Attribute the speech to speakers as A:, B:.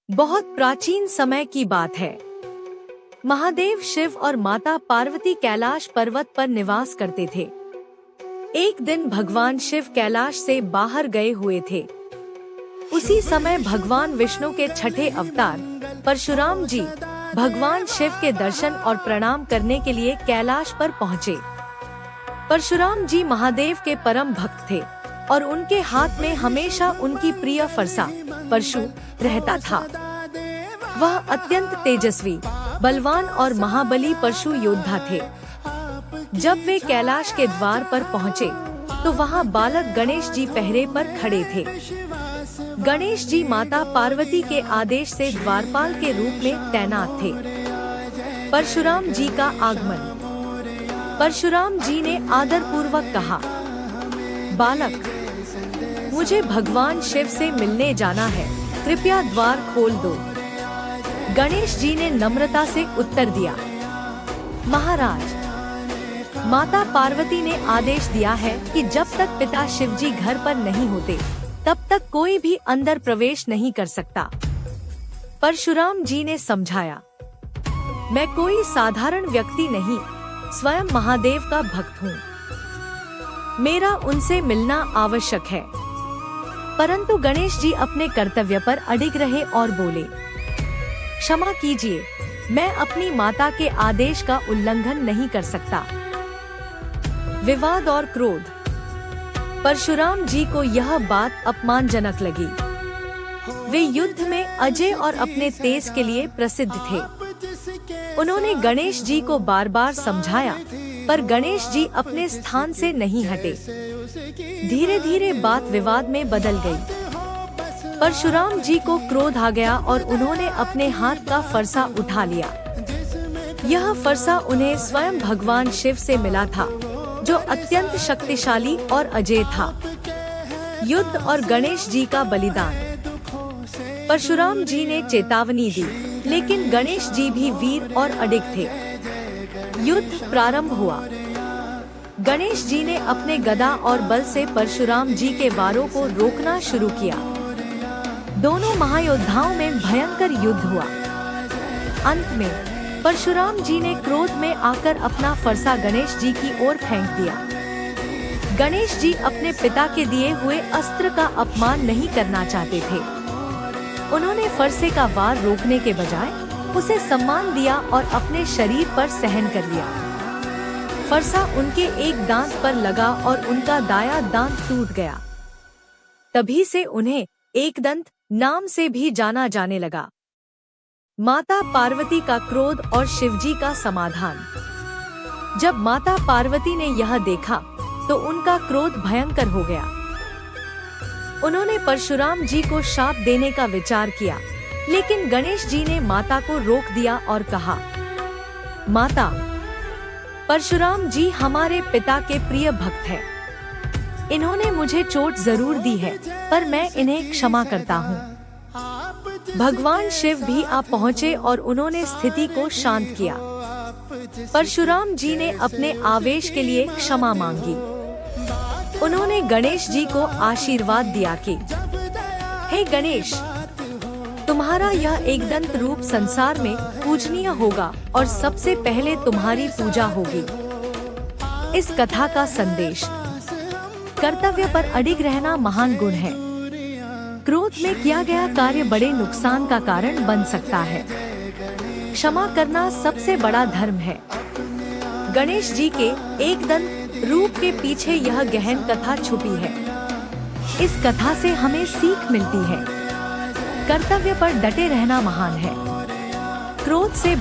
A: बहुत प्राचीन समय की बात है। महादेव शिव और माता पार्वती कैलाश पर्वत पर निवास करते थे। एक दिन भगवान शिव कैलाश से बाहर गए हुए थे। उसी समय भगवान विष्णु के छठे अवतार परशुराम जी भगवान शिव के दर्शन और प्रणाम करने के लिए कैलाश पर पहुँचे। परशुराम जी महादेव के परम भक्त थे और उनके हाथ में हमेशा उनकी प्रिय फरसा परशु रहता था। वह अत्यंत तेजस्वी, बलवान और महाबली परशु योद्धा थे। जब वे कैलाश के द्वार पर पहुँचे, तो वहाँ बालक गणेश जी पहरे पर खड़े थे। गणेश जी माता पार्वती के आदेश से द्वारपाल के रूप में तैनात थे। परशुराम जी का आगमन। परशुराम जी ने आदर पूर्वक कहा, बालक, मुझे भगवान शिव से मिलने जाना है, कृपया द्वार खोल दो। गणेश जी ने नम्रता से उत्तर दिया, महाराज, माता पार्वती ने आदेश दिया है कि जब तक पिता शिवजी घर पर नहीं होते, तब तक कोई भी अंदर प्रवेश नहीं कर सकता। परशुराम जी ने समझाया, मैं कोई साधारण व्यक्ति नहीं, स्वयं महादेव का भक्त हूँ। मेरा उनसे मिलना आवश्यक है। परंतु गणेश जी अपने कर्तव्य पर अडिग रहे और बोले, क्षमा कीजिए, मैं अपनी माता के आदेश का उल्लंघन नहीं कर सकता। विवाद और क्रोध। परशुराम जी को यह बात अपमानजनक लगी। वे युद्ध में अजय और अपने तेज के लिए प्रसिद्ध थे। उन्होंने गणेश जी को बार बार समझाया, पर गणेश जी अपने स्थान से नहीं हटे। धीरे धीरे बात विवाद में बदल गई। परशुराम जी को क्रोध आ गया और उन्होंने अपने हाथ का फरसा उठा लिया। यह फरसा उन्हें स्वयं भगवान शिव से मिला था, जो अत्यंत शक्तिशाली और अजेय था। युद्ध और गणेश जी का बलिदान। परशुराम जी ने चेतावनी दी, लेकिन गणेश जी भी वीर और अडिग थे। युद्ध प्रारंभ हुआ। गणेश जी ने अपने गदा और बल से परशुराम जी के वारों को रोकना शुरू किया। दोनों महायोद्धाओं में भयंकर युद्ध हुआ। अंत में परशुराम जी ने क्रोध में आकर अपना फरसा गणेश जी की ओर फेंक दिया। गणेश जी अपने पिता के दिए हुए अस्त्र का अपमान नहीं करना चाहते थे। उन्होंने फरसे का वार रोकने के बजाय उसे सम्मान दिया और अपने शरीर पर सहन कर लिया। फरसा उनके एक दांत पर लगा और उनका दायां दांत टूट गया। तभी से उन्हें एकदंत नाम से भी जाना जाने लगा। माता पार्वती का क्रोध और शिवजी का समाधान। जब माता पार्वती ने यह देखा, तो उनका क्रोध भयंकर हो गया। उन्होंने परशुराम जी को शाप देने का विचार किया, लेकिन गणेश जी ने माता को रोक दिया और कहा, माता, परशुराम जी हमारे पिता के प्रिय भक्त हैं। इन्होंने मुझे चोट जरूर दी है, पर मैं इन्हें क्षमा करता हूँ। भगवान शिव भी आ पहुँचे और उन्होंने स्थिति को शांत किया। परशुराम जी ने अपने आवेश के लिए क्षमा मांगी। उन्होंने गणेश जी को आशीर्वाद दिया कि, हे गणेश, तुम्हारा यह एकदंत रूप संसार में पूजनीय होगा और सबसे पहले तुम्हारी पूजा होगी। इस कथा का संदेश। कर्तव्य पर अडिग रहना महान गुण है। क्रोध में किया गया कार्य बड़े नुकसान का कारण बन सकता है। क्षमा करना सबसे बड़ा धर्म है। गणेश जी के एकदंत रूप के पीछे यह गहन कथा छुपी है। इस कथा से हमें सीख मिलती है। कर्तव्य पर डटे रहना महान है। क्रोध से